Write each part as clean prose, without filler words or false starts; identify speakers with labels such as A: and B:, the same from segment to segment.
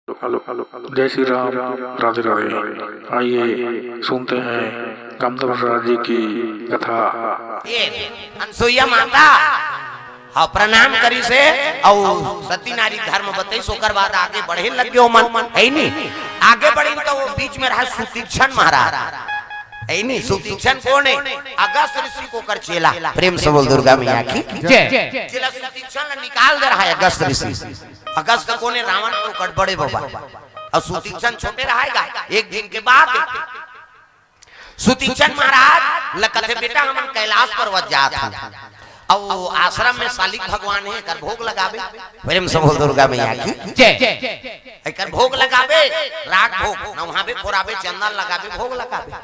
A: जय श्री राम, राधे राधे। आइए सुनते हैं कामदेव जी की कथा।
B: अनसुईया माता हाँ प्रणाम करी से और सती नारी धर्म बताई सोकर बाद आगे बढ़े लग गयो मन है नहीं। आगे बढ़ी तो वो बीच में रहा सुतीक्षण महाराज है नहीं। सुतीक्षण कौन है? अगस्त ऋषि को कर चेला। प्रेम से बोल दुर्गा मैया की जय। चेला सुतीक्षण निकाल दे रहा है अगस्त ऋषि। अगस्त को ने रावण को कर बड़े बाबा और सुतीक्षण छोटे रहेगा। एक दिन के बाद सुतीक्षण महाराज लखते बेटा हम कैलाश पर्वत जाता और आश्रम में शालिक भगवान है कर भोग लगावे। प्रेम से बोल दुर्गा मैया की जय। कर भोग लगावे राग भोग नहावे खोरावे चंदन लगावे भोग लगावे।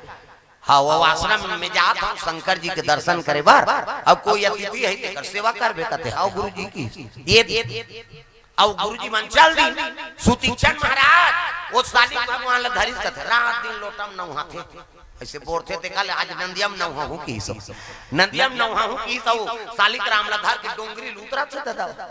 B: हाँ वो आश्रम में जाता हूँ शंकर जी के दर्शन करे बार। अब कोई अतिथि है तेकर सेवा करबे कहते आओ गुरु जी की ये और गुरु जी मन चल दी। सुतीक्षण महाराज वो शालिक भगवान ला धरिस कहते रात दिन लोटम नौहा थे ऐसे बोलते थे कल आज नंदियम नौहा हूँ की सब नंदियम नौहा हूँ की सब शालिक राम ला धर के डोंगरी लूतरा से दादा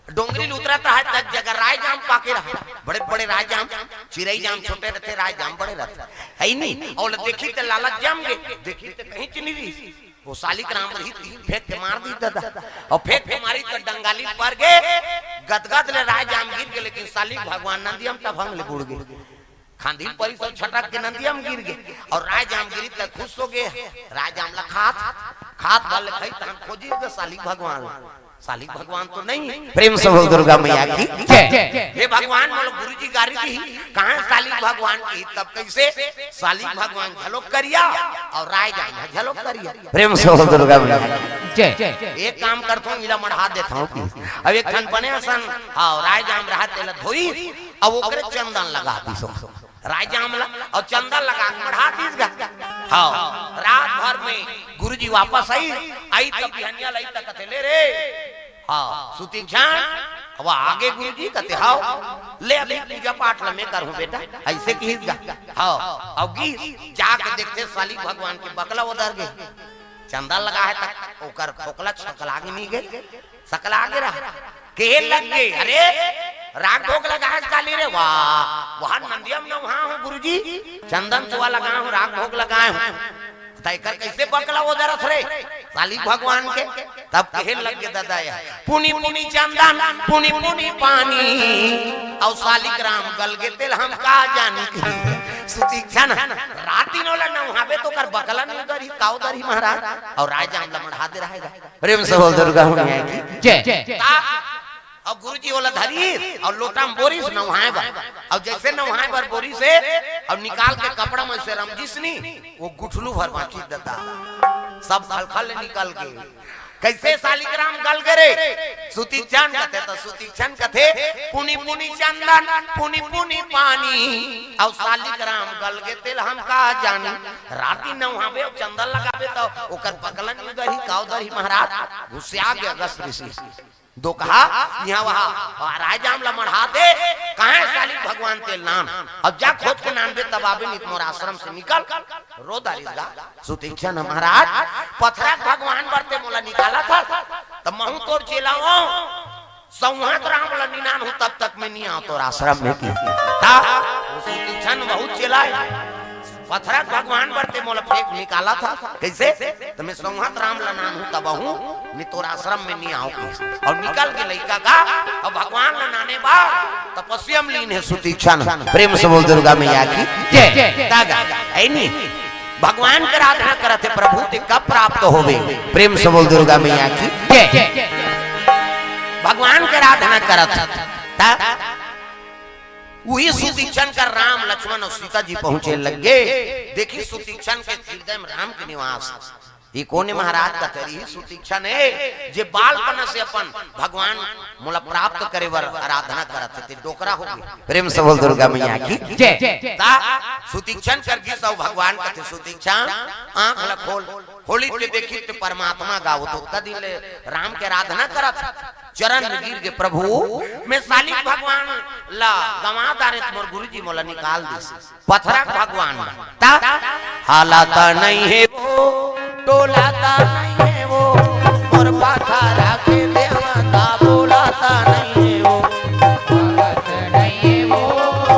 B: डोंगरी लूतरा है तक जगह राय जाम पाके रहा बड़े बड़े राय जाम चिरई जाम छोटे रहते राय जाम बड़े रहते है नहीं। और देखी तो लालच जम गए देखी तो कहीं चिनी रही वो शालिक राम रही फेंक के मार दी दादा और फेंक के मारी तो डंगाली पर गए गदगद ले राय जाम गिर गए। लेकिन शालिक भगवान नंदियम तब हम ले बुड़ गए खांदी परी सब छटक के नंदियम गिर गए और राय जाम गिरी तक खुश हो गए। राय जाम ला खात वाले खाई तो हम खोजी तो शालिक भगवान शालिक भगवान तो नहीं। प्रेम से बोल दुर्गा मैया की जय। हे भगवान बोलो गुरु जी गारी दी कहां शालिक भगवान की तब कैसे शालिक भगवान झलोक करिया और राय जाम झलोक करिया। प्रेम से बोल दुर्गा मैया की जय। एक काम करता हूं इला मढ़ा देता हूं अब एक खन बने सन हां राय जाम रहा तेल धोई अब ओकरे चंदन लगा दी सो राय जाम ला और चंदन लगा के मढ़ा दीस गा। हां रात भर में गुरुजी वापस आई तब बिहनिया लाई तक कहते ले रे हाँ सुतीक्षण अब आगे गुरुजी कहते हां ले अभी पूजा पाठ ला मैं करूं बेटा ऐसे की हां अब की जाके देखते शालिक भगवान के बकला उधर गए चंदन लगा है तक ओकर फोकला छकला के नहीं गए सकला के रहा के लग गए। अरे राग भोग लगा है काली रे वाह वहां नंदियम न वहां हूं गुरुजी चंदन चुआ लगा हूं राग भोग लगाए हूं तैकर कैसे बकला वो दरस रे शालिक भगवान के तब कहे लग गए दादा पुनी पुनी चंदन पुनी पुनी पानी और शालिक राम गल गे तेल हम का जानी सुतीक्षण राती नोला न वहां तो कर बकला नहीं दरी काउ दरी महाराज और राजा हम लमढ़ा दे रहेगा। प्रेम से बोल दुर्गा मैया की जय। और गुरुजी वाला धरी और लोटा में बोरी से नहाए बा और जैसे नहाए बार बोरी से और निकाल के कपड़ा में से रमजिसनी वो गुठलू भर बाकी देता सब खलखल निकल के कैसे शालिक राम गल करे सुतीक्षण कहते तो सुतीक्षण कहते पुनी पुनी चंदन पुनी पुनी पानी और शालिक राम गल के तेल हम का जानी राती नहावे और चंदन लगावे तो ओकर पकलन गही काउ दरी महाराज घुसिया गया अगस्त ऋषि दो कहा यहाँ वहाँ राय जाम ला मढ़ा दे कहाँ शालिक भगवान तेल नाम अब जा खोज के नाम दे तब आवे नित मोर आश्रम से निकल रो दारिगा सुतीक्षण महाराज पथरा भगवान बरते मोला निकाला था तब महू तोर चेला हो संवत राम वाला निनान हो तब तक मैं नहीं आओ तोर आश्रम में की सुतीक्षण बहुत चेला पथरा भगवान बरते मोला फेंक निकाला था कैसे तो मैं संवत राम ला नाम हूं तब हूं नि तोर आश्रम में नहीं आओ और निकल के लइका का और भगवान ला नाने बा तपस्या में लीन है सुतीक्षण। प्रेम से बोल दुर्गा मैया की जय। तागा है नहीं भगवान के आराधना करते प्रभु ते कब प्राप्त होवे। प्रेम से बोल दुर्गा मैया की जय। भगवान के आराधना करत वही सुतीक्षण का राम लक्ष्मण और सीता जी पहुंचे लगे। देखी सुतीक्षण के हृदय में राम के निवास ये कोने महाराज का तरी सुतीक्षण है जे बालपन से अपन भगवान मोला प्राप्त करे वर आराधना करते थे डोकरा हो गई। प्रेम से बोल दुर्गा मैया की जय। सुतीक्षण कर गी सब भगवान कहते सुतीक्षण आंख ला खोल खोली ते देखी ते परमात्मा गाओ तो कदी ले राम के आराधना करत चरण में गिर के प्रभु मैं शालिक भगवान ला गवा दारे मोर गुरुजी मोला निकाल दे पथरा भगवान ता हालाता नहीं है वो डोलाता नहीं है वो और पथरा के देवता बोलाता नहीं है वो भगत नहीं है वो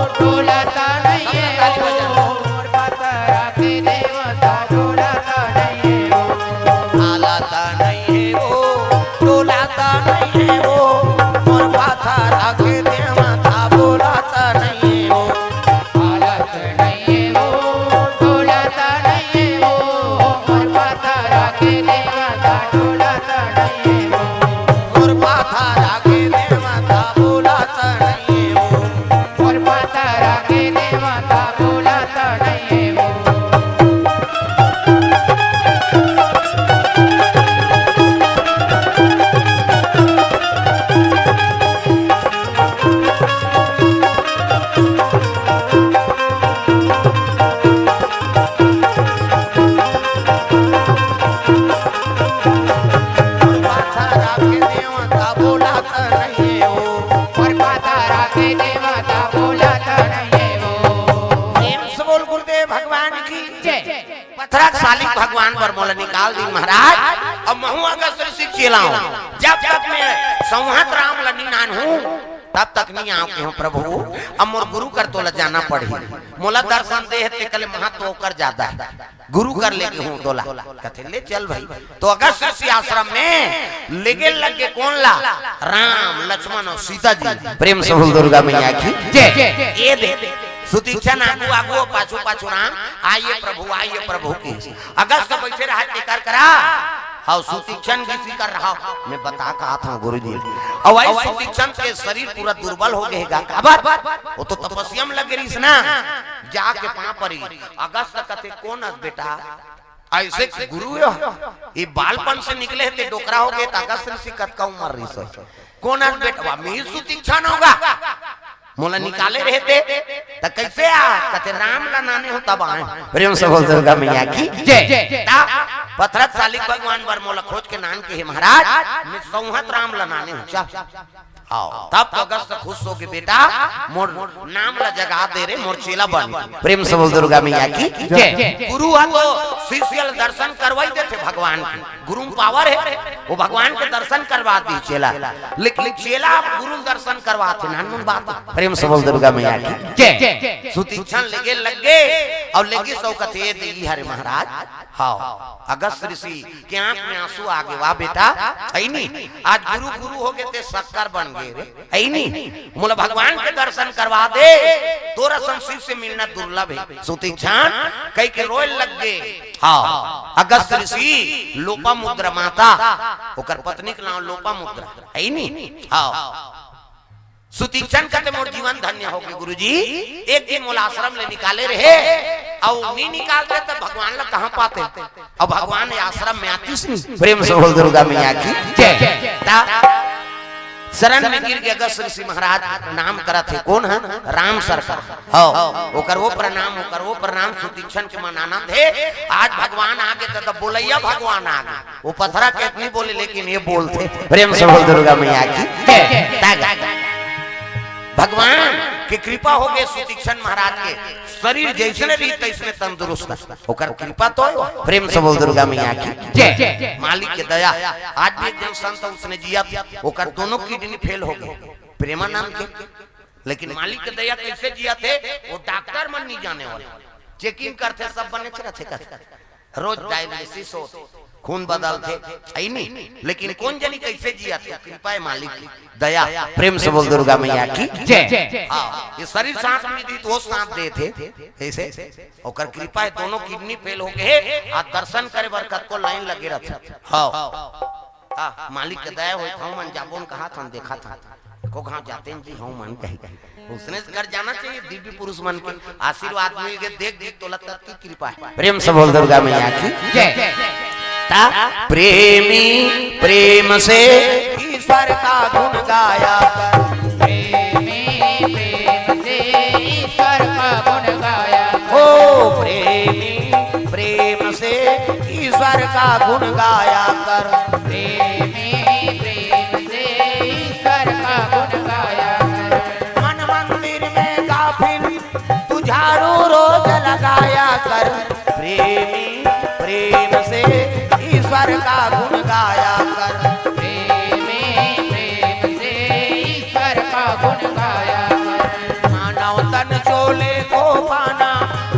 B: पथरा सालिक भगवान पर मोला निकाल दी महाराज। अब महू अगस्त ऋषि चेलाऊं जब तक मैं संहत राम लनी नान हूँ तब तक नहीं आओ के प्रभु। अब मोर गुरु कर तो जाना पड़ी मोला दर्शन दे ते कल महत्व होकर ज्यादा है गुरु कर लेके हूँ तोला कथे ले चल भाई। तो अगस्त ऋषि आश्रम में लेगे लगे कौन ला राम लक्ष्मण और सीता जी प्रेम से बोल दुर्गा मैया की जय। ये दे सुतीक्षण आगू आगू पाछू पाछू राम आइए प्रभु की अगस्त बैठे रहा टेकर करा हाँ सुतीक्षण किसी कर रहा मैं बता कहा था गुरु जी। और वही सुतीक्षण के शरीर पूरा दुर्बल हो गएगा वो तो तपस्या में लगे रही ना जाके वहां पर अगस्त कहते कौन बेटा ऐसे गुरु ये बालपन से निकले थे डोकरा हो गए अगस्त ऋषि कत का उम्र रही कौन बेटा मेरी सुतीक्षण होगा मोला निकाले रहते तो कैसे कहते राम ला नाने हो तब आए प्रेम से बोल दुर्गा मैया की जय। पथरत सालिक भगवान बर मोला खोज के नान के महाराज मैं संहत राम ला नाने हूँ चल आओ। तब अगस्त खुश हो के बेटा मोर नाम ला जगा दे रे मोर चेला बन प्रेम से बोल दुर्गा मैया की जय। गुरु है तो शिष्य दर्शन करवाई देते भगवान गुरु पावर है वो भगवान के दर्शन करवा दी चेला लेकिन चेला गुरु दर्शन करवाते नानमुन बात प्रेम से बोल दुर्गा मैया की जय। सुतीक्षण लेगे लगे और लेगी सौकते देगी हरे महाराज हाँ अगस्त ऋषि के आंख में आंसू आ गए वाह बेटा है नहीं आज गुरु गुरु हो गए ते शक्कर बन गए रे है नहीं मोला भगवान के दर्शन करवा दे तोरा संशील से मिलना दुर्लभ है। सुतीक्षण कई के रोए लग गए हाँ अगस्त ऋषि लोपा मुद्रा माता ओकर पत्नी के नाम लोपा मुद्रा है नहीं हाँ सुतीक्षण कहते मोर जीवन धन्य हो गए गुरुजी। एक दिन मोला आश्रम ले निकाले रहे और नहीं निकालते तो भगवान ला कहाँ पाते और भगवान आश्रम में आती प्रेम से बोल दुर्गा मैया की जय। शरण में गिर के अगस्त ऋषि महाराज नाम करा थे कौन है राम सरकार हो ओकर वो प्रणाम सुतीक्षण के मनाना थे। आज भगवान आगे तो बोलैया भगवान आगे वो पथरा के नहीं बोले लेकिन ये बोलते प्रेम से बोल दुर्गा मैया की जय। भगवान की कृपा हो गई सुतीक्षण महाराज के शरीर जैसे रही तैसने तंदुरुस्त होकर कृपा तो प्रेम से बोल दुर्गा मैया की जय। मालिक के दया आज भी एक जन संत उसने जिया होकर दोनों किडनी फेल हो गए प्रेमा नाम के लेकिन मालिक के दया कैसे जिया थे वो डॉक्टर मन नहीं जाने वाले चेकिंग करते सब बने रोज डायलिसिस होते खून बदलते है नहीं लेकिन कौन जानी कैसे जिया थे कृपा है मालिक की दया प्रेम से बोल दुर्गा मैया की जय। ये शरीर सांस में दी तो सांस दे थे ऐसे और कृपा है दोनों किडनी फेल हो गए आज दर्शन करे बरकत को लाइन लगे रहते हाँ मालिक के दया हो हम मन जाबोन कहा था देखा था को कहा जाते हैं जी हम मन कहीं उसने कर जाना चाहिए दिव्य पुरुष मन के आशीर्वाद मिल के देख देख तो लगता की कृपा है प्रेम से बोल दुर्गा मैया की जय। प्रेमी प्रेम से ईश्वर का गुण गाया
C: प्रेमी प्रेम से ईश्वर का गुण गाया
B: हो प्रेमी प्रेम से ईश्वर का गुण गाया कर
C: प्रेमी प्रेम से ईश्वर का गुण गाया कर
B: मन मंदिर में गाफिल तू झाड़ू रोज लगाया कर प्रेमी प्रेम से ईश्वर का गुण गाया कर
C: प्रेमी प्रेम से ईश्वर का गुण गाया कर
B: मानव तन चोले को पाना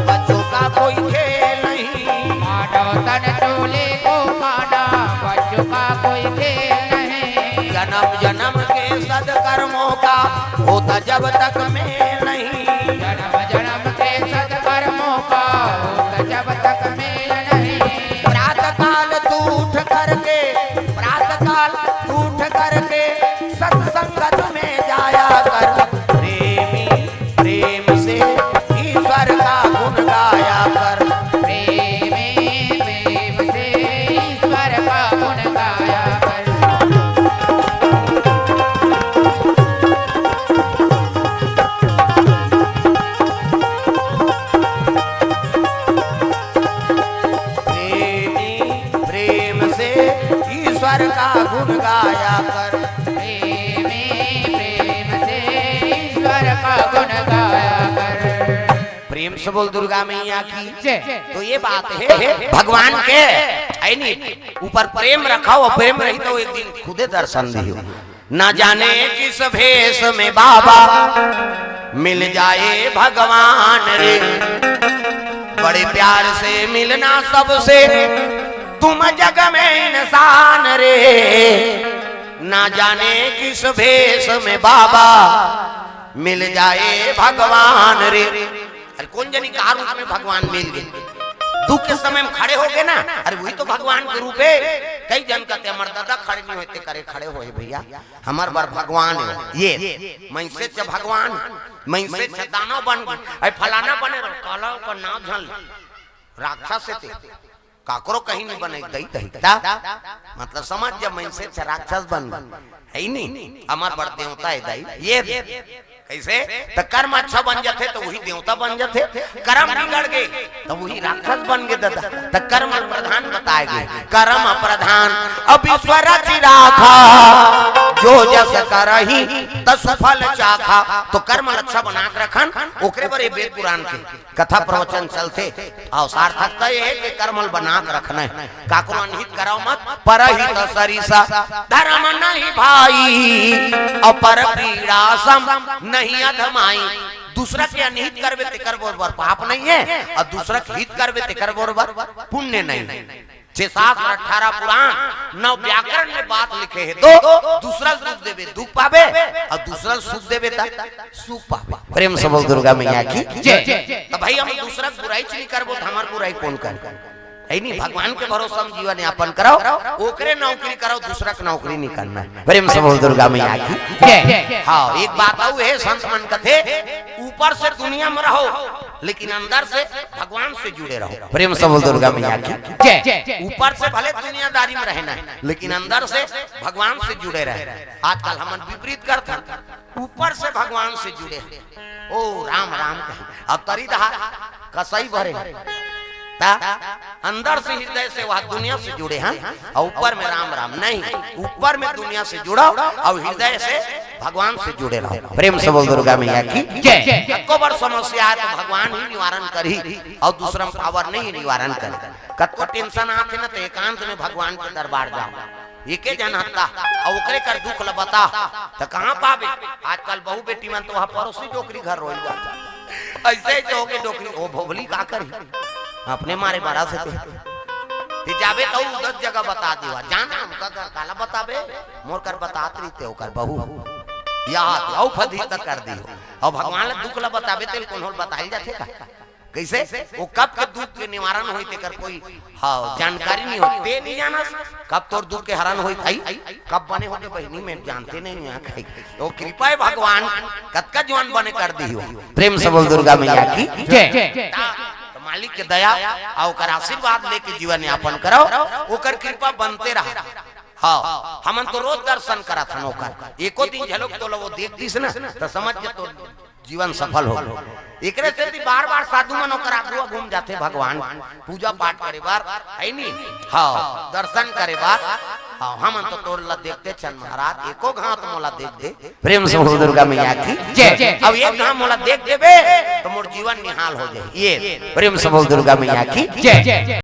B: बच्चों का कोई खेल नहीं
C: मानव तन चोले को पाना बच्चों का कोई खेल नहीं
B: जन्म जन्म के सदकर्मों का होता जब तक मेल नहीं
C: जन्म जन्म के सत्कर्मों का होता जब तक मेल नहीं
B: प्रातः काल तू उठ करके सत्संगत में जाया कर प्रेमी प्रेम से ईश्वर का गुण गाया कर
C: प्रेमी प्रेम से ईश्वर का गुण गाया कर
B: प्रेम से बोल दुर्गा मैया की। तो ये बात है भगवान के है नहीं ऊपर प्रेम रखा हो, प्रेम रही तो एक दिन खुदे दर्शन दियो। ना जाने किस भेष में बाबा मिल जाए भगवान रे, बड़े प्यार से मिलना सबसे तुम जग में इंसान रे। ना जाने किस भेष में बाबा मिल जाए भगवान रे। अरे कौन जानी कहा रूप में भगवान मिल गए, दुख के समय में खड़े हो गए ना, अरे वही तो भगवान के रूप है। कई जन कहते हमारे दादा खड़े नहीं होते, करे खड़े होए भैया हमार बार भगवान है। ये मैं से भगवान मैं से दानव बन गए, फलाना बने काला का नाम झल राक्षस से काकरो कहीं नहीं बने गई कहीं मतलब समझ जब मैं से राक्षस बन है ही नहीं। हमार बड़ देवता है दाई ये कैसे तो कर्म अच्छा बन जाते तो वही देवता बन जाते, कर्म बिगड़ गए तो वही राक्षस बन गए दादा। तो कर्म प्रधान बताए गए, कर्म प्रधान अब ईश्वर चिराखा जो जस करही तस फल चाखा। तो कर्म अच्छा बना के रखन ओकरे पर वेद पुराण के कथा प्रवचन चलते और सार्थकता ये है कि कर्म बना के रखना है। काकरो अनहित कराओ मत, परहित सरिसा धर्म नहीं भाई अपर पीड़ा सम नहीं अधमाई। दूसरा के अनहित करवे ते कर बरोबर पाप नहीं है, और दूसरा के हित करवे ते कर बरोबर पुण्य नहीं। 6 7 18 पुराण 9 व्याकरण में बात लिखे है। तो दूसरा सुख देवे दुख पावे और दूसरा सुख देवे सुख पावे। प्रेम से बोल दुर्गा मैया की जय। तो भाई हम दूसरा बुराई नहीं करबो तो हमार बुराई कौन करे है नहीं। भगवान के भरोसा में जीवन यापन कराओ, ओकरे नौकरी कराओ, दूसरा की नौकरी नहीं करना है। प्रेम से बोल दुर्गा मैया की जय। हाँ एक बात आऊ है संत मन कथे ऊपर से दुनिया में रहो लेकिन अंदर से भगवान से जुड़े रहो। प्रेम से बोल दुर्गा मैया की जय। ऊपर से भले दुनियादारी में रहना है लेकिन अंदर से भगवान से जुड़े रहे। आजकल हम विपरीत करते ऊपर से भगवान से जुड़े ओ राम राम अब तरी दहा कसई भरे अंदर से हृदय से वह दुनिया से जुड़े हैं और ऊपर में राम राम नहीं, ऊपर में दुनिया से जुड़ो और हृदय से भगवान से जुड़े रहो। प्रेम से बोल दुर्गा मैया की जय। कत्को बार समस्या है तो भगवान ही निवारण करी और दूसरा पावर नहीं निवारण करे। कत्को टेंशन आते ना तो एकांत में भगवान के दरबार जाओ, एके जनता और ओकरे कर दुख ल बता तो कहां पावे। आजकल बहु बेटी मन तो वहां पड़ोसी डोकरी घर रोई जाता ऐसे जो हो के डोकरी ओ भोगली का करी अपने मारे मारा से ते जाबे तो 10 जगह बता दिवा जाना हमका काला बताबे मोर कर बतात रही ओकर बहू याद औ फदी तक कर दियो और भगवान दुख ला बताबे ते कोन बताई जाथे का कैसे वो कब के दुख के निवारण होई ते कर कोई हां जानकारी नहीं होते नहीं जाना कब तोर दुख के हरण होई थाई कब बने होगे बहनी में जानते नहीं है खाई तो कृपा है भगवान कतका जवान बने कर दियो। प्रेम से बोल दुर्गा मैया की जय। मालिक के दया और ओकर आशीर्वाद लेके जीवन यापन करो, ओकर कृपा बनते रहा। हाँ हमन तो रोज दर्शन करा था ओकर एको दिन झलक तो वो देख दिस ना तो समझ के तो जीवन सफल हो। एकरे से बार बार साधु मन ओकर आगुआ घूम जाते भगवान पूजा पाठ करे बार है नी। हाँ दर्शन करे बार हाँ हमन तो तोर ला देखते चंद महाराज एको घात मोला देख दे। प्रेम से बोल दुर्गा मैया की जय। अब एक घात मोला देख देबे तो मोर जीवन निहाल हो जाए। ये प्रेम से बोल दुर्गा मैया की जय।